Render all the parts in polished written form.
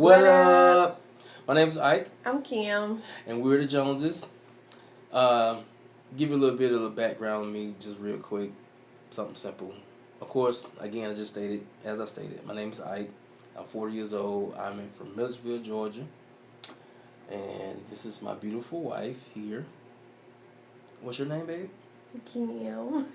What up? My name is Ike. I'm Kim. And we're the Joneses. Give you a little bit of the background on me, just real quick. Something simple. Of course, again, as I stated, my name is Ike. I'm 40 years old. I'm from Millersville, Georgia. And this is my beautiful wife here. What's your name, babe? Kim.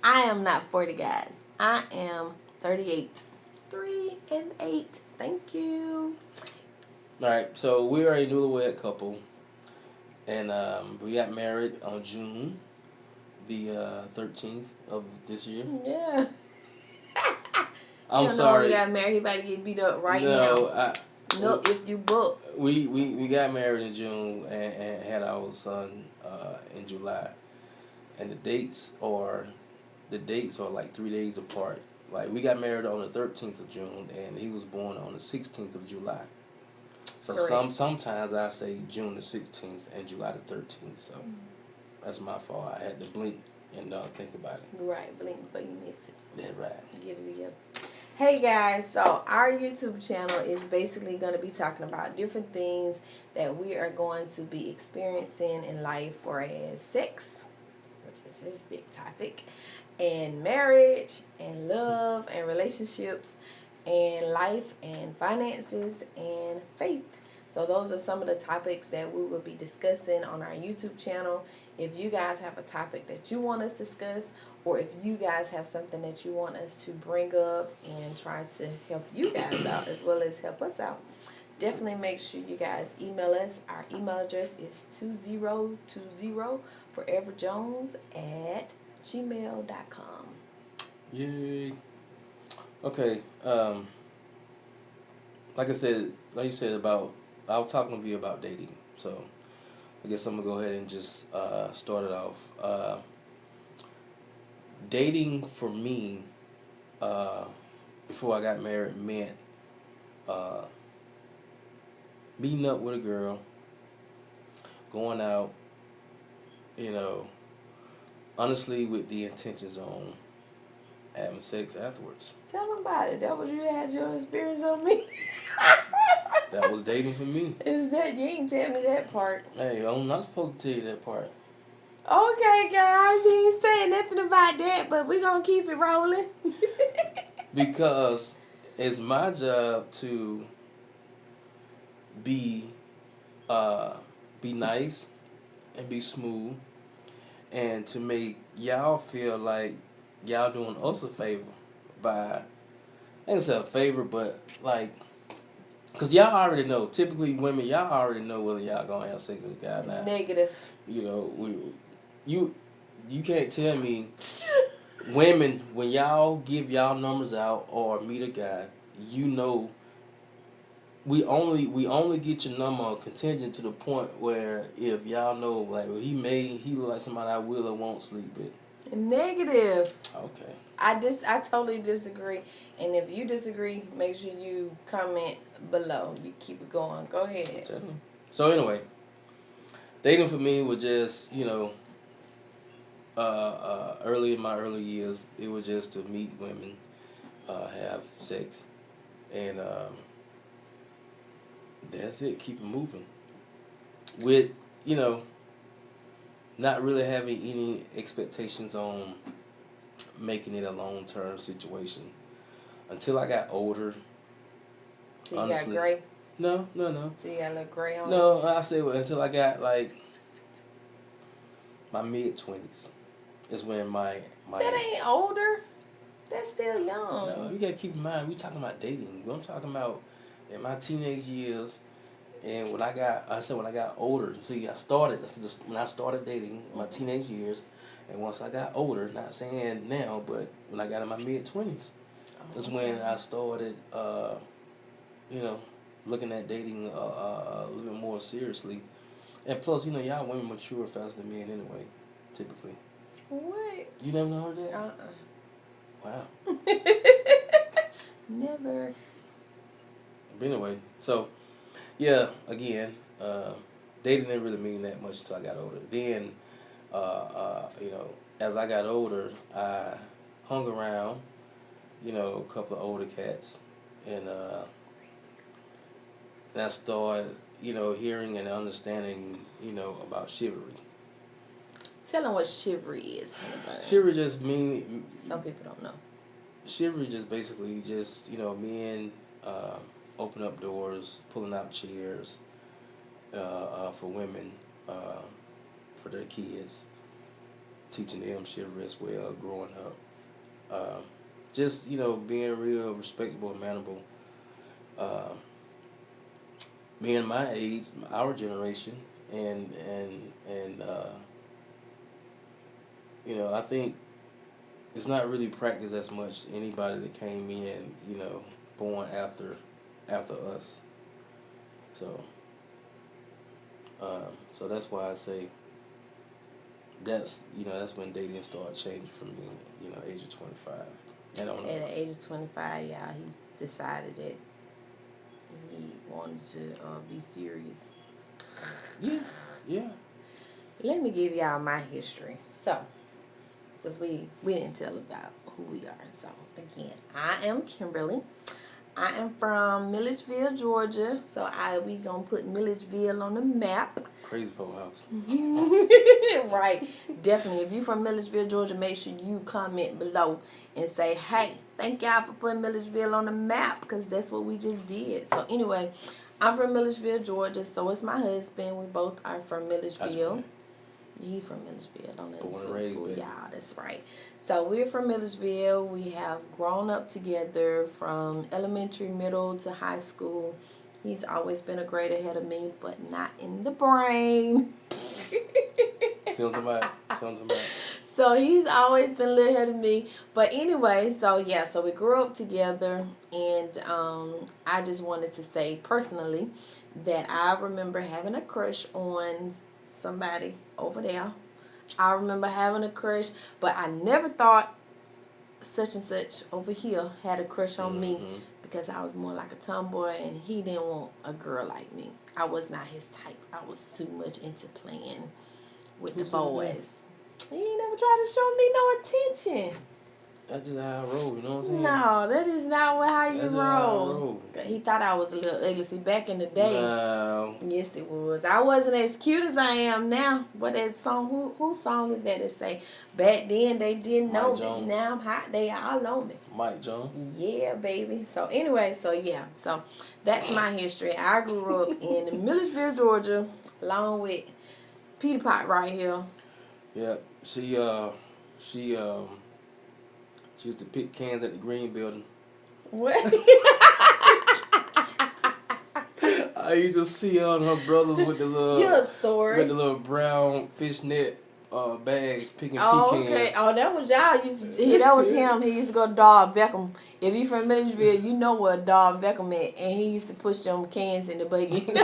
I am not 40, guys. I am 38. 3 and 8. Thank you. Alright, so we are a newlywed couple. And we got married on June the 13th of this year. Yeah. I'm sorry. You got married, you about to get beat up right now. If you book. We got married in June and had our son in July. And the dates are like 3 days apart. Like, we got married on the 13th of June, and he was born on the 16th of July. So sometimes I say June the 16th and July the 13th. So that's my fault. I had to blink and think about it. Right, blink before you miss it. That's right. Get it together. Hey guys, so our YouTube channel is basically going to be talking about different things that we are going to be experiencing in life, for as sex, which is just a big topic, and marriage, and love, and relationships, and life, and finances, and faith. So those are some of the topics that we will be discussing on our YouTube channel. If you guys have a topic that you want us to discuss, or if you guys have something that you want us to bring up and try to help you guys out as well as help us out, definitely make sure you guys email us. Our email address is 2020foreverjones@gmail.com. Yay. Okay. Like you said about, our talk gonna be about dating. So I guess I'm gonna go ahead and just start it off. Dating for me, before I got married, meant meeting up with a girl, going out, honestly with the intentions on having sex afterwards. Tell them about it. That was you had your experience on me. That was dating for me. Is that, you ain't tell me that part. Hey, I'm not supposed to tell you that part. Okay, guys, he ain't saying nothing about that, but we're going to keep it rolling. Because it's my job to be nice and be smooth, and to make y'all feel like y'all doing us a favor by, I ain't say a favor, but like, because y'all already know, typically women, y'all already know whether y'all gonna have sex with a guy or not. Negative. You can't tell me, women, when y'all give y'all numbers out or meet a guy, we only get your number contingent to the point where if y'all know, like, well, he look like somebody I will or won't sleep with. Negative. Okay. I totally disagree. And if you disagree, make sure you comment below. You keep it going. Go ahead. So anyway, dating for me was just, early in my early years, it was just to meet women, have sex, and that's it. Keep it moving. With, not really having any expectations on making it a long-term situation. Until I got older. So you honestly, got gray? No. So you got a little gray on? No, I say until I got like my mid-20s is when my That ain't older. That's still young. No, you gotta keep in mind, we talking about dating. I'm talking about in my teenage years, and when I got older. See, when I started dating, my teenage years, and once I got older, not saying now, but when I got in my mid-20s, that's when I started, looking at dating a little bit more seriously. And plus, y'all women mature faster than men anyway, typically. What? You never heard that? Wow. Never. But anyway, so, yeah, again, dating didn't really mean that much until I got older. Then, as I got older, I hung around, a couple of older cats, and I started, hearing and understanding, about chivalry. Tell them what chivalry is, honey. Chivalry just mean. Some people don't know. Chivalry just basically men open up doors, pulling out chairs for women, for their kids, teaching them chivalry as well, growing up. Just being real respectable and mannerable. Being my age, our generation, and I think it's not really practiced as much. Anybody that came in, born after us. So that's why I say that's when dating started changing for me. Age of 25. And At the age of 25, y'all, he decided that he wanted to be serious. Yeah. Let me give y'all my history. So, because we didn't tell about who we are. So, again, I am Kimberly. I am from Milledgeville, Georgia. So, we going to put Milledgeville on the map. Crazy folk house. Right. Definitely. If you're from Milledgeville, Georgia, make sure you comment below and say, hey, thank y'all for putting Milledgeville on the map, because that's what we just did. So, anyway, I'm from Milledgeville, Georgia. So is my husband. We both are from Milledgeville. He from Milledgeville. Don't let him fool y'all. That's right. So we're from Milledgeville. We have grown up together from elementary, middle to high school. He's always been a grade ahead of me, but not in the brain. See what I'm talking about? So he's always been a little ahead of me. But anyway, so we grew up together, and I just wanted to say personally that I remember having a crush on somebody over there. I remember having a crush, but I never thought such and such over here had a crush on me, because I was more like a tomboy and he didn't want a girl like me. I was not his type. I was too much into playing with the boys. He ain't never tried to show me no attention. That's just how I roll, you know what I'm saying? No, that is not how you That's roll. How I roll. He thought I was a little ugly. See, back in the day, no. Yes, it was. I wasn't as cute as I am now. What that song? Whose song is that? That say back then they didn't know me. Now I'm hot. They all on me. Mike Jones. Yeah, baby. So anyway, so that's my history. I grew up in Milledgeville, Georgia, along with Peter Pot right here. Yeah, she used to pick cans at the Green Building. What? I used to see her and her brothers with the little brown fishnet bags picking pecans. Okay. Oh, that was y'all used to. That was him. He used to go to Dog Beckham. If you from Milledgeville, you know where Dog Beckham at, and he used to push them cans in the buggy. He used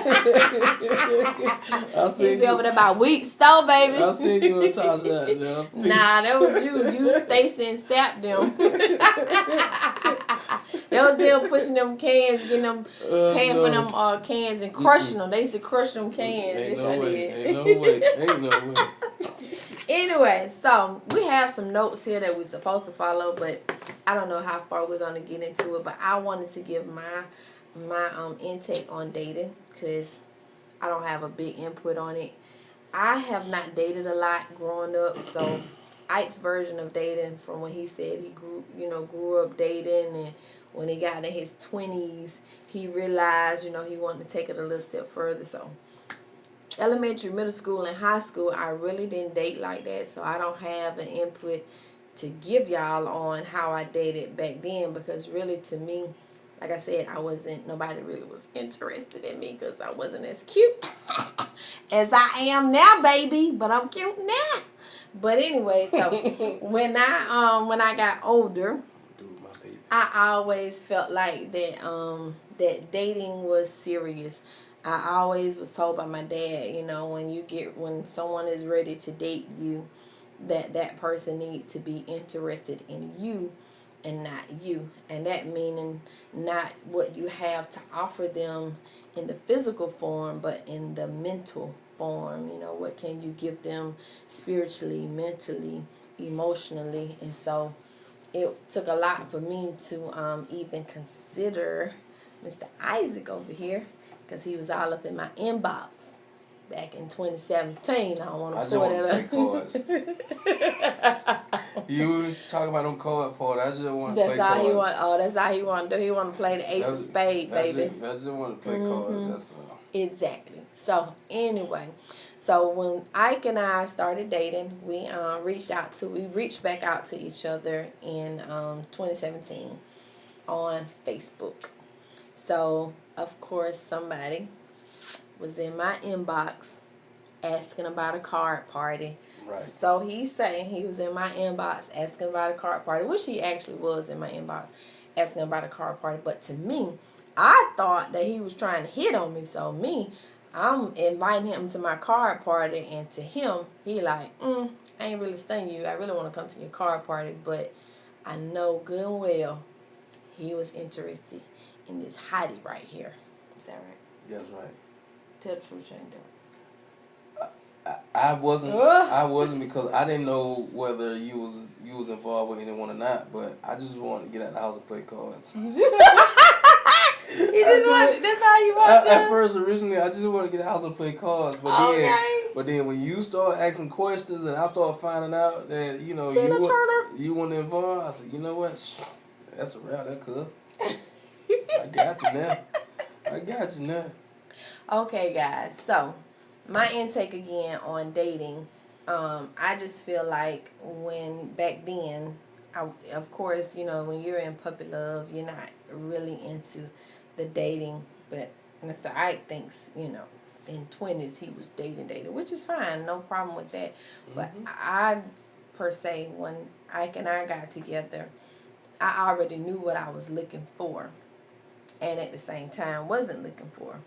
to be over there by Wheat Store, baby. I seen you on top of that. Nah, that was you. You, Stacy, and Sap them. That was them pushing them cans, getting them, paying for them cans and crushing them. They used to crush them cans. Ain't no way. Anyway, so we have some notes here that we're supposed to follow, but I don't know how far we're going to get into it. But I wanted to give my intake on dating, because I don't have a big input on it. I have not dated a lot growing up, so Ike's version of dating, from when he said he grew up dating, and when he got in his 20s, he realized, he wanted to take it a little step further. So elementary, middle school, and high school, I really didn't date like that, so I don't have an input to give y'all on how I dated back then, because really, to me, like I said, nobody really was interested in me, because I wasn't as cute as I am now, baby, but I'm cute now. But anyway, so when I got older, I always felt like that that dating was serious. I always was told by my dad, when someone is ready to date you, that person needs to be interested in you and not you. And that meaning not what you have to offer them in the physical form, but in the mental form. What can you give them spiritually, mentally, emotionally. And so it took a lot for me to even consider Mr. Isaac over here, because he was all up in my inbox back in 2017. I don't want to pull that up. Cards. You talking about them card part? I just want to play cards. That's all he want. Oh, that's all he want to do. He want to play the ace of spades, baby. I just want to play cards. That's all. Exactly. So anyway, so when Ike and I started dating, we reached back out to each other in 2017 on Facebook. So of course somebody was in my inbox asking about a card party. Right. So he's saying he was in my inbox asking about a card party, which he actually was in my inbox asking about a card party. But to me, I thought that he was trying to hit on me. So I'm inviting him to my card party, and to him, he like, I ain't really studying you. I really want to come to your card party, but I know good and well he was interested in this hottie right here. Is that right? That's right. Tell the truth, you ain't doing. I wasn't because I didn't know whether you was involved with anyone or not, but I just wanted to get out of the house and play cards. That's how you want to. At first, originally, I just wanted to get out of the house and play cards, but then when you start asking questions and I start finding out that you want to involve, I said, you know what, that's a route, that could. I got you now. Okay, guys. So, my intake again on dating. I just feel like back then, of course, when you're in puppy love, you're not really into the dating. But Mr. Ike thinks, in 20s he was dating, which is fine, no problem with that. But I, per se, when Ike and I got together, I already knew what I was looking for, and at the same time wasn't looking for.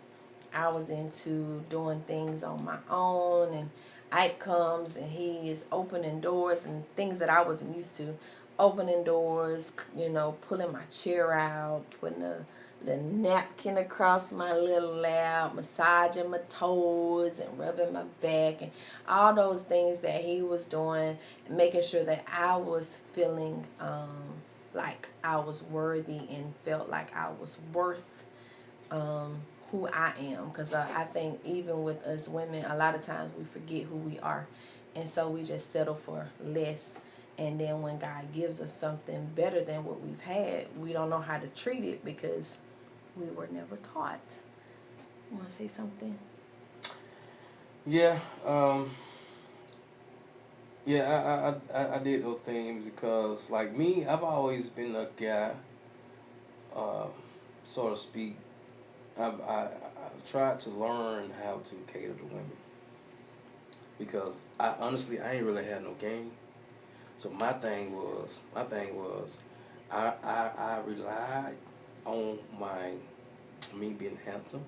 I was into doing things on my own, and Ike comes and he is opening doors and things that I wasn't used to. Opening doors, pulling my chair out, putting a little napkin across my little lap, massaging my toes and rubbing my back, and all those things that he was doing, making sure that I was feeling like I was worthy and felt like I was worth who I am, because I think even with us women, a lot of times we forget who we are, and so we just settle for less. And then when God gives us something better than what we've had, we don't know how to treat it because we were never taught. You want to say something? Yeah. I did those things because, like me, I've always been a guy, so to speak. I've tried to learn how to cater to women because I ain't really had no game. So my thing was I relied on me being handsome.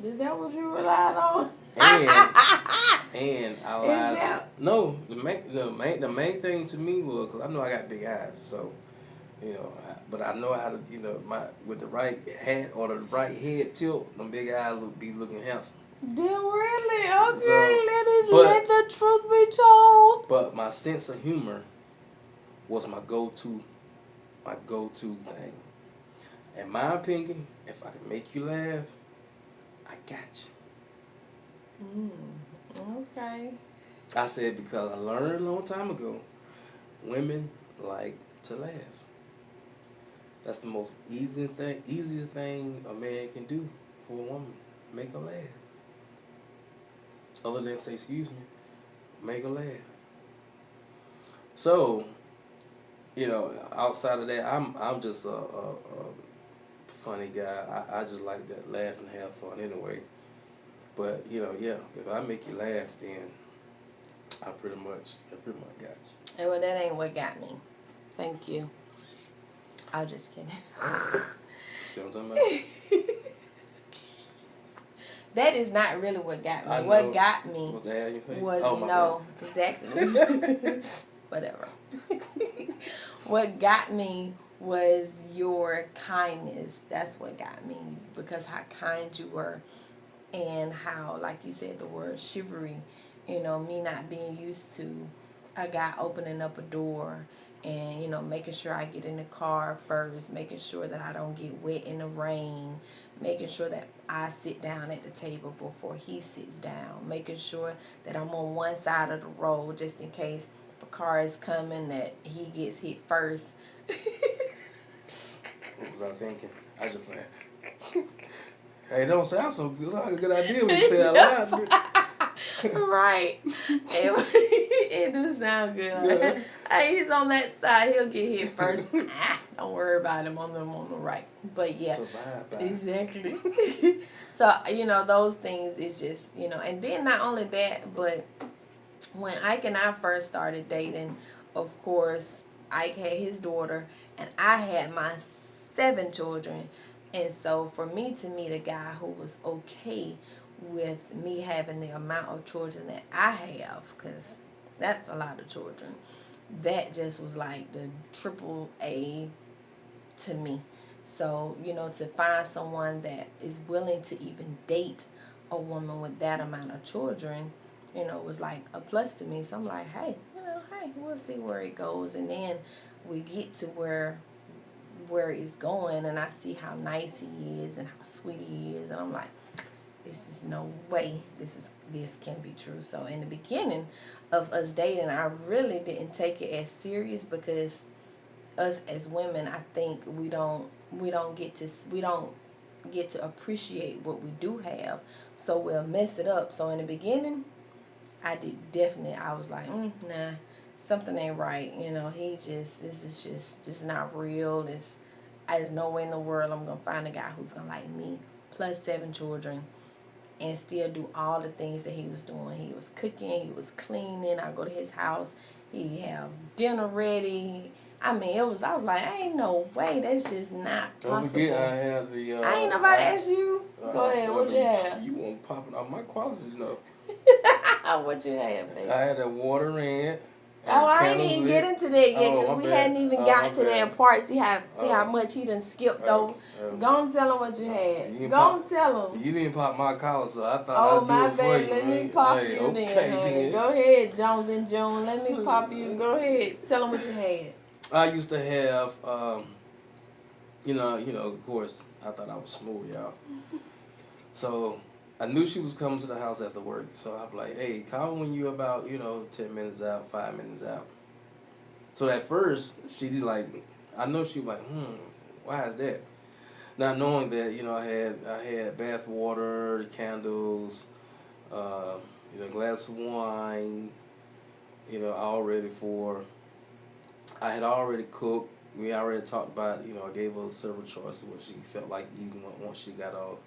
Is that what you relied on? And I lied. No, the main thing to me was because I know I got big eyes, so. But I know how to, with the right hat or the right head tilt, them big eyes be looking handsome. Then really? Okay, let the truth be told. But my sense of humor was my go-to thing. In my opinion, if I can make you laugh, I got you. Okay. I said because I learned a long time ago, women like to laugh. That's the most easiest thing a man can do for a woman. Make her laugh. Other than say, excuse me, make her laugh. So, outside of that, I'm just a funny guy. I just like that laugh and have fun anyway. But if I make you laugh, then I pretty much got you. Hey, well, that ain't what got me. Thank you. I was just kidding. See what I'm talking about? That is not really what got me. What got me was the hair in your face? No, exactly. Whatever. What got me was your kindness. That's what got me, because how kind you were, and how, like you said, the word chivalry. Me not being used to a guy opening up a door And, you know, making sure I get in the car first, making sure that I don't get wet in the rain, making sure that I sit down at the table before he sits down, making sure that I'm on one side of the road just in case if a car is coming that he gets hit first. What was I thinking? I just playing. Hey, it don't sound so good. It's not a good idea when you say it out loud. Right. It do sound good. Yeah. Hey, he's on that side. He'll get hit first. Don't worry about him on the right. But yeah. Survive. Exactly. So, you know, those things is just, you know, and then not only that, but when Ike and I first started dating, of course, Ike had his daughter and I had my 7 children. And so for me to meet a guy who was okay with me having the amount of children that I have, because that's a lot of children, that just was like the triple A to me. So, you know, to find someone that is willing to even date a woman with that amount of children, you know, was like a plus to me. So I'm like, hey, we'll see where it goes. And then we get to where it's going, and I see how nice he is and how sweet he is, and I'm like, this is no way this can be true. So in the beginning of us dating, I really didn't take it as serious because us as women, I think we don't get to appreciate what we do have, so we'll mess it up. So in the beginning, I was like, nah, something ain't right. You know, this is not real. There's no way in the world I'm gonna find a guy who's gonna like me, plus 7 children, and still do all the things that he was doing. He was cooking, he was cleaning. I go to his house, he have dinner ready. I mean, I was like, ain't no way. That's just not possible. Don't forget, I have the. I ain't nobody asked you. Go ahead. What you have? You want to pop it off my quality, you know. What you have, baby? I had that water in. Oh, I ain't even get into that yet because we hadn't even got to that part. See how much he done skipped over. Go and tell him what you had. Go and tell him. You didn't pop my collar, so I thought I'd do it my for bad. you. Let me pop you then, honey. Go ahead, Jones and June. Let me pop you. Go ahead. Tell him what you had. I used to have, you know, of course, I thought I was smooth, y'all. So I knew she was coming to the house after work. So I was like, hey, call when you about, 10 minutes out, 5 minutes out. So at first, she just like, I know she was like, why is that? Not knowing that, I had bath water, candles, a glass of wine, I had already cooked. We already talked about, I gave her several choices what she felt like eating once she got off.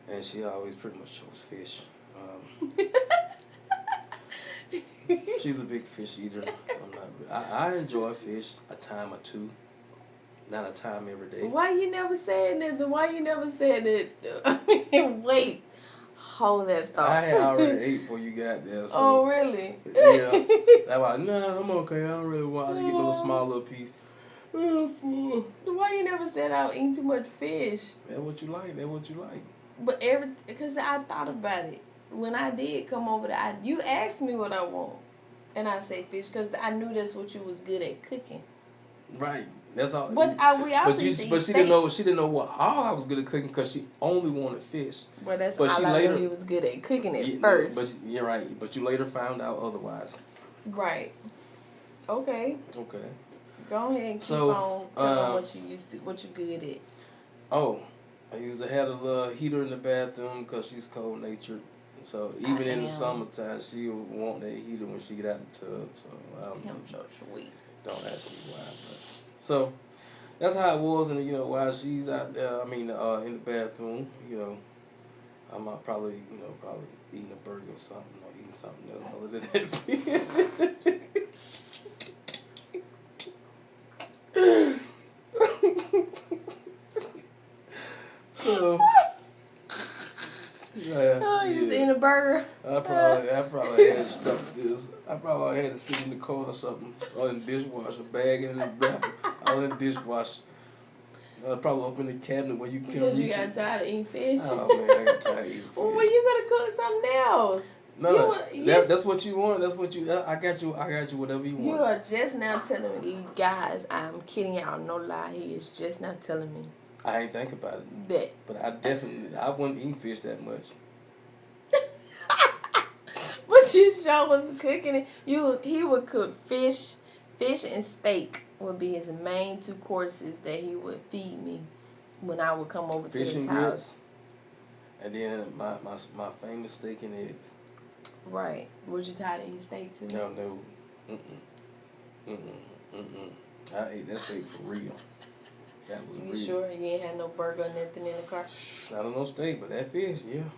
And she always pretty much chose fish. She's a big fish eater. I enjoy fish a time or two, not a time every day. Why you never said that? Why you never said that? Wait, hold that thought. I had already ate before you got there. So, oh, really? Yeah. That's why, I'm okay. I don't really want to get no small little piece. Why you never said I was eating too much fish? That's what you like. But because I thought about it. When I did come over there, you asked me what I want. And I say fish because I knew that's what you was good at cooking. Right. That's all. But she didn't know. She didn't know what all I was good at cooking because she only wanted fish. Well, that's all I knew he was good at cooking at first. But you're right. But you later found out otherwise. Right. Okay. Go ahead and keep on telling what you good at. Oh, I used to have a little heater in the bathroom because she's cold natured. So even in the summertime, she would want that heater when she get out the tub. So I'm so sweet. Don't ask me why. But, so that's how it was. And while she's out there, in the bathroom, I'm probably eating a burger or something, or eating something else other than that. So. You was eating a burger. I probably had stuff this. I probably had to sit in the car or something, or in the dishwasher, bag it in the wrapper, all in the dishwasher. I'd probably open the cabinet where you can reach it. Because you got tired of eating fish. Oh man, I got tired of eating fish. Well, you gotta cook something else. No, that's what you want. That's what you. I got you. I got you. Whatever you want. You are just now telling me, guys. I'm kidding y'all. No lie. He is just now telling me. I ain't think about it. That. But I wouldn't eat fish that much. But you sure was cooking it. He would cook fish and steak would be his main 2 courses that he would feed me when I would come over to his house. And then my famous steak and eggs. Right. Would you tired of eating steak too? No. I ate that steak for real. That was real. You sure you ain't had no burger or nothing in the car? I don't know steak, but that fish, yeah.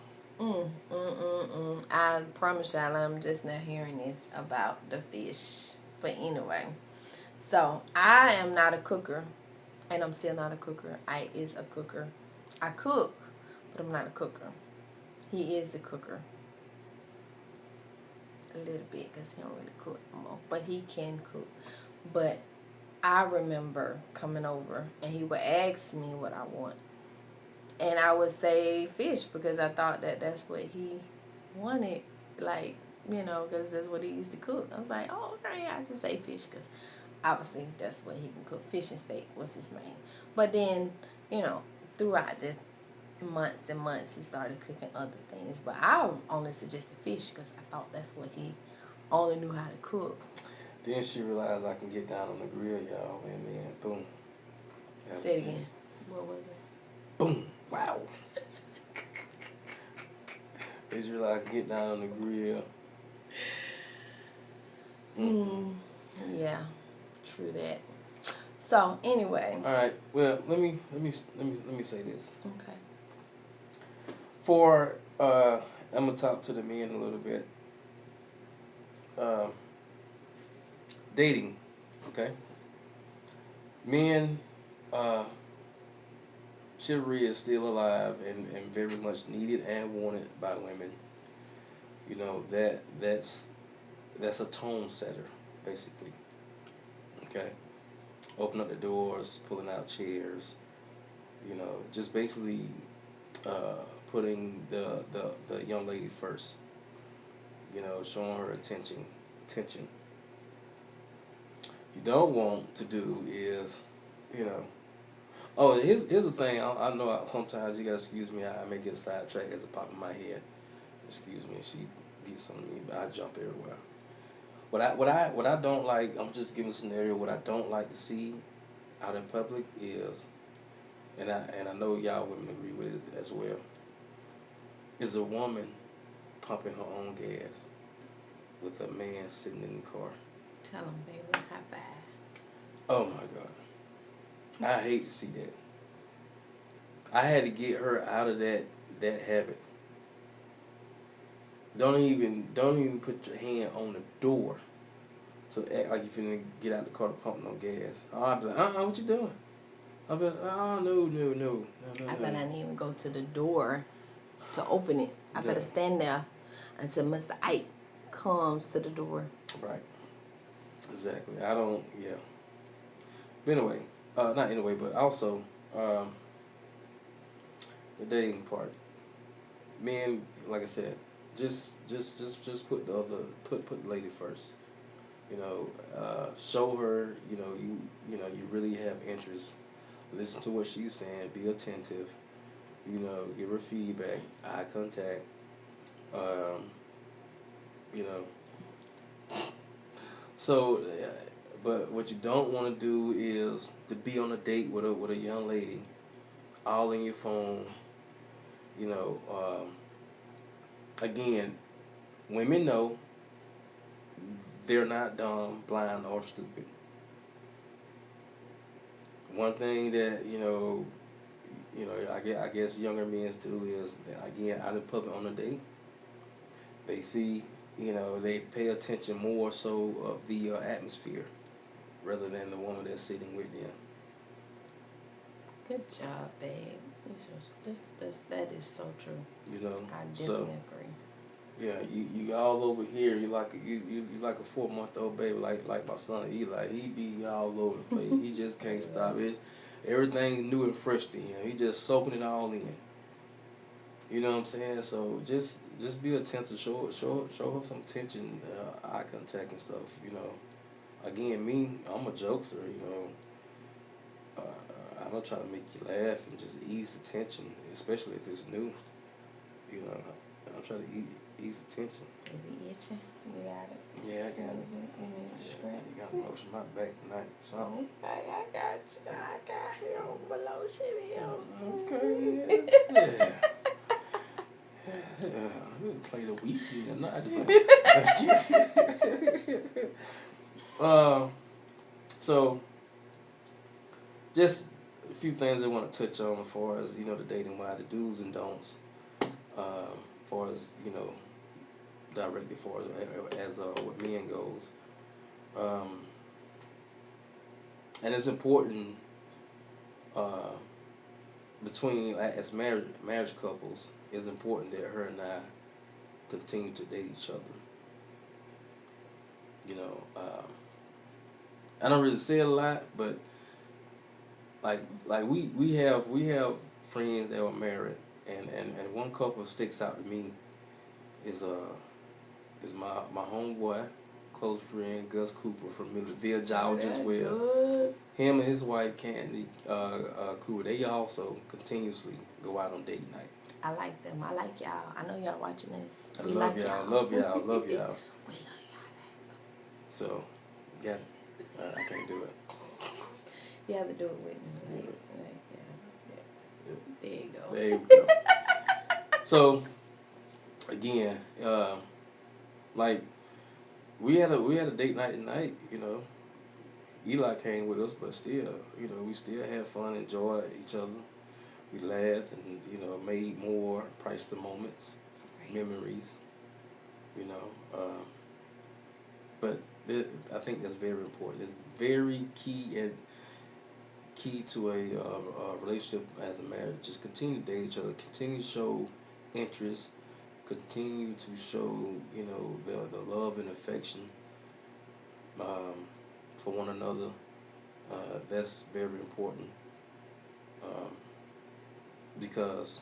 I promise y'all I'm just not hearing this about the fish. But anyway. So, I am not a cooker. And I'm still not a cooker. I is a cooker. I cook, but I'm not a cooker. He is the cooker. A little bit, because he don't really cook no more. But he can cook. But I remember coming over, and he would ask me what I want. And I would say fish, because I thought that's what he wanted. Like, because that's what he used to cook. I was like, oh, okay, I just say fish, because obviously that's what he can cook. Fish and steak was his main. But then, throughout the months and months, he started cooking other things. But I only suggested fish because I thought that's what he only knew how to cook. Then she realized I can get down on the grill, y'all, and then boom. Say it again. What was it? Boom. Wow. Then she realized I can get down on the grill. Yeah. True that. So anyway. All right. Well, let me say this. Okay. For I'm gonna talk to the men a little bit. Dating, okay. Men, chivalry is still alive and very much needed and wanted by women. That's a tone setter, basically. Okay. Open up the doors, pulling out chairs, just basically putting the young lady first, showing her attention. You don't want to do is, oh, here's the thing. I know sometimes you gotta excuse me. I may get sidetracked as a pop in my head. Excuse me. She gets on me, but I jump everywhere. What I don't like, I'm just giving a scenario. What I don't like to see out in public is, and I know y'all women agree with it as well, is a woman pumping her own gas with a man sitting in the car. Tell him, baby, high five. Oh my God, I hate to see that. I had to get her out of that habit. Don't even put your hand on the door to act like you're finna get out the car to pump no gas. I'll be like, what you doing? I'll be like, no. I better not even go to the door to open it. I better stand there until Mr. Ike comes to the door. Right. Exactly. Yeah. But anyway, not anyway, but also, the dating part. Men, like I said, just put put the lady first. Show her, you really have interest. Listen to what she's saying. Be attentive. Give her feedback, eye contact. So, but what you don't want to do is to be on a date with a young lady, all in your phone. Again, women know they're not dumb, blind, or stupid. One thing that I guess younger men do is, again, out in public on a date, they see, they pay attention more so of the atmosphere rather than the woman that's sitting with them. Good job, babe. That is so true. I definitely agree. Yeah, you all over here. You like a 4-month-old baby, like my son Eli. He be all over the place. He just can't stop it. Everything's new and fresh to him. He just soaking it all in. You know what I'm saying? So just be attentive. Show her some attention, eye contact and stuff. You know. Again, me, I'm a jokester. You know. I don't try to make you laugh and just ease the tension, especially if it's new. You know, I'm trying to ease the tension. Is it itching? You got it? Yeah, I got it. You need to strap? You got lotion my back tonight. So. Okay, I got you. I got him. Lotion him. Okay, yeah. I didn't play the weekend or not. So, just a few things I want to touch on as far as, you know, the dating wise, the do's and don'ts. As far as, you know, directly for as what men goes. And it's important between, as marriage couples, it's important that her and I continue to date each other. You know, I don't really say it a lot, but like we have friends that are married, and one couple sticks out to me is my homeboy, close friend Gus Cooper from Millville, Georgia as well. Good. Him and his wife Candy Cooper, they also continuously go out on date night. I like them. I like y'all. I know y'all watching this. I love y'all. Love y'all. Love y'all. We love y'all. So, yeah, I can't do it. You have to do it with me. There you go. There you go. So, again, like we had a date night tonight. You know, Eli came with us, but still, you know, we still had fun, enjoyed each other. We laughed and, you know, made more priceless moments, memories. You know, but I think that's very important. It's very key to a relationship as a marriage. Just continue to date each other. Continue to show interest. Continue to show, you know, the love and affection for one another. That's very important because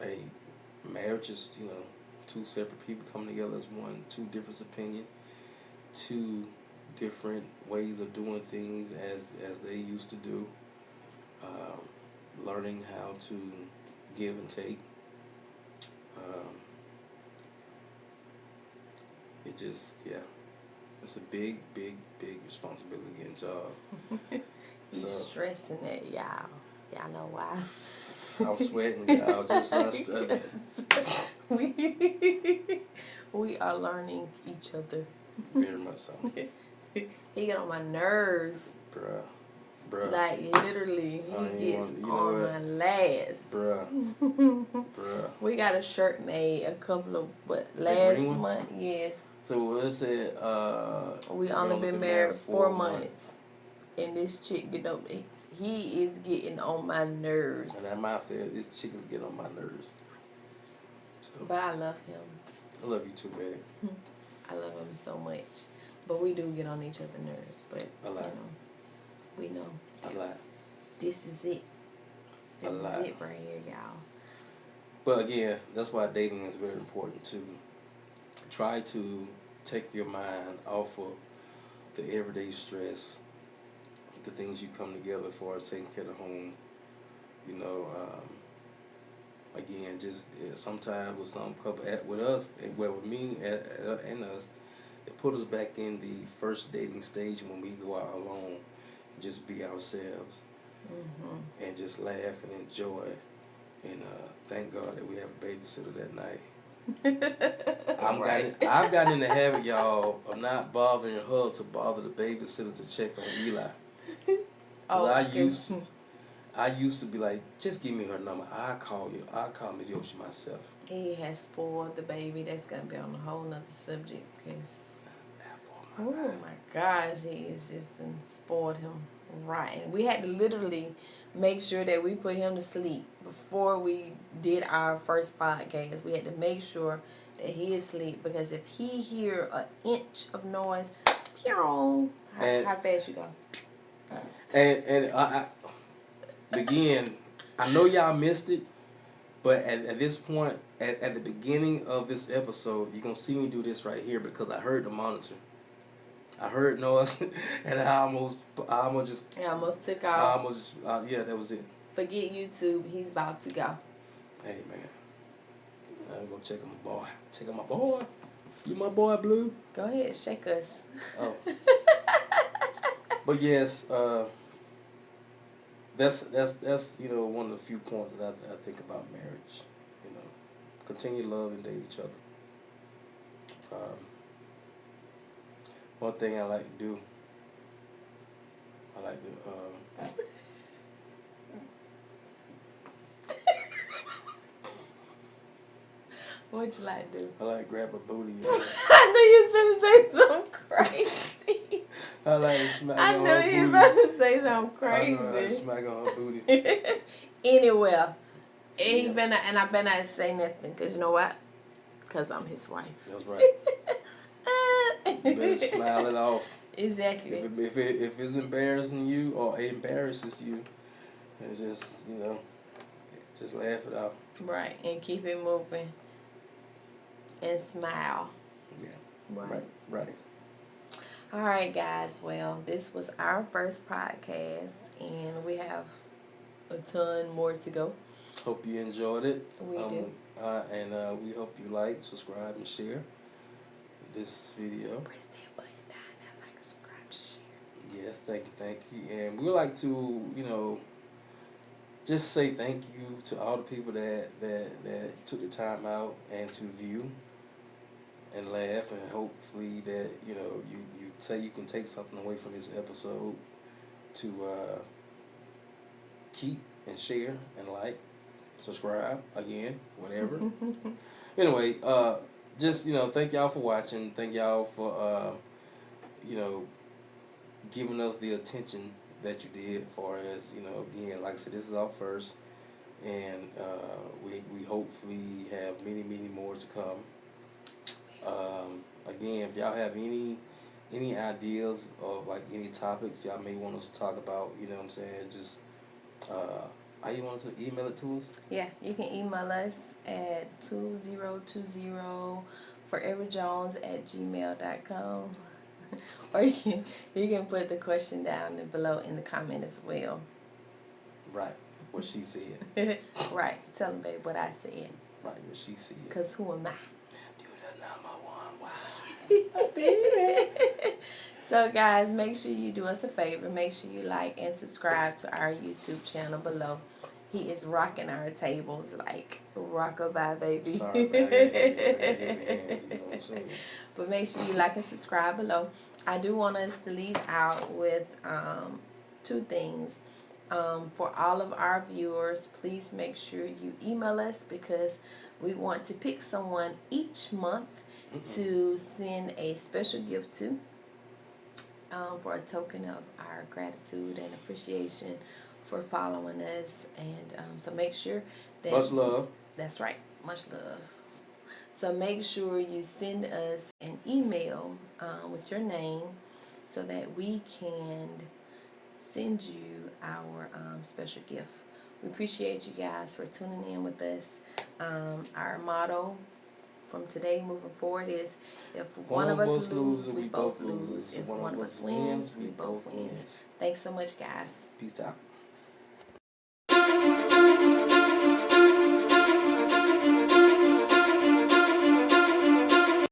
a marriage is, you know, two separate people coming together as one, two different opinions, two different ways of doing things as they used to do. Learning how to give and take. It just, yeah, it's a big responsibility and job. He's stressing it, y'all. Y'all know why. I'm sweating, y'all. Just we are learning each other. Very much so. He get on my nerves. Bruh. Like literally, he gets on my last. Bruh. We got a shirt made a couple of last month. Yes. So what it said? We only been married 4 months, and this chick get up. He is getting on my nerves. And that mom said this chick is getting on my nerves. So, but I love him. I love you too, babe. I love him so much, but we do get on each other's nerves. But a lot. You know, we know. A lot. This is it. This is it right here, y'all. But again, that's why dating is very important too. Try to take your mind off of the everyday stress, the things you come together for, taking care of the home. You know, again, just sometimes with some couple with us, well with me and us, it put us back in the first dating stage when we go out alone and just be ourselves. And just laugh and enjoy, and thank God that we have a babysitter that night. I've gotten in the habit, y'all, of not bothering her to bother the babysitter to check on Eli. I used to be like, just give me her number. I'll call Miss Yoshi myself. He has spoiled the baby. That's gonna be on a whole nother subject. Cause oh my gosh, he is just spoiled him right. And we had to literally make sure that we put him to sleep before we did our first podcast. We had to make sure that he is asleep, because if he hear an inch of noise, how fast you go? And I I know y'all missed it, but at this point, at the beginning of this episode, you're going to see me do this right here because I heard the monitor. I heard noise, and I almost just... It almost took I off. almost, yeah, that was it. Forget YouTube. He's about to go. Hey, man. I'm going to check on my boy. Check on my boy. You my boy, Blue? Go ahead, shake us. Oh. But yes, that's you know, one of the few points that I think about marriage. You know, continue to love and date each other. One thing I like to do, I like to What'd you like to do? I like to grab a booty. I knew you was going to say something crazy. I like to smack I on knew her you booty. were about to say something I know I like to crazy. smack on her booty. Anywhere. And, Yeah. I better not say nothing, because you know what? Because I'm his wife. That's right. You better smile it off. Exactly. If it's embarrassing you or it embarrasses you, it's just, you know, just laugh it out. Right, and keep it moving. And smile. Yeah. Right. All right, guys. Well, this was our first podcast, and we have a ton more to go. Hope you enjoyed it. We do. And we hope you like, subscribe, and share this video. Press that button down there, like, subscribe, share. Yes, thank you. And we would like to, you know, just say thank you to all the people that took the time out and to view and laugh, and hopefully that, you know, you can take something away from this episode to keep and share and like, subscribe again, whatever. Anyway, just, you know, thank y'all for watching. Thank y'all for you know, giving us the attention that you did. For as, you know, again, like I said, this is our first, and we hopefully have many more to come. Again, if y'all have any ideas of like any topics y'all may want us to talk about, you know what I'm saying, just how you want us to email it to us? Yeah, you can email us at 2020foreverjones@gmail.com. Or you can put the question down below in the comment as well. Right, what she said. Right, tell them, babe, what I said. Right, what she said. Because who am I? You're the number one. Wow. Baby. So, guys, make sure you do us a favor. Make sure you like and subscribe to our YouTube channel below. He is rocking our tables like rockabye, baby. Sorry, man. I got heavy hands, you know what I'm saying? But make sure you like and subscribe below. I do want us to leave out with two things. For all of our viewers, please make sure you email us, because we want to pick someone each month to send a special gift to, for a token of our gratitude and appreciation for following us. And so make sure that... Much love. That's right. Much love. So make sure you send us an email with your name so that we can send you our special gift. We appreciate you guys for tuning in with us. Our motto from today moving forward is, if one of us loses, we both lose. If one of us wins, we both win. Thanks so much, guys. Peace out.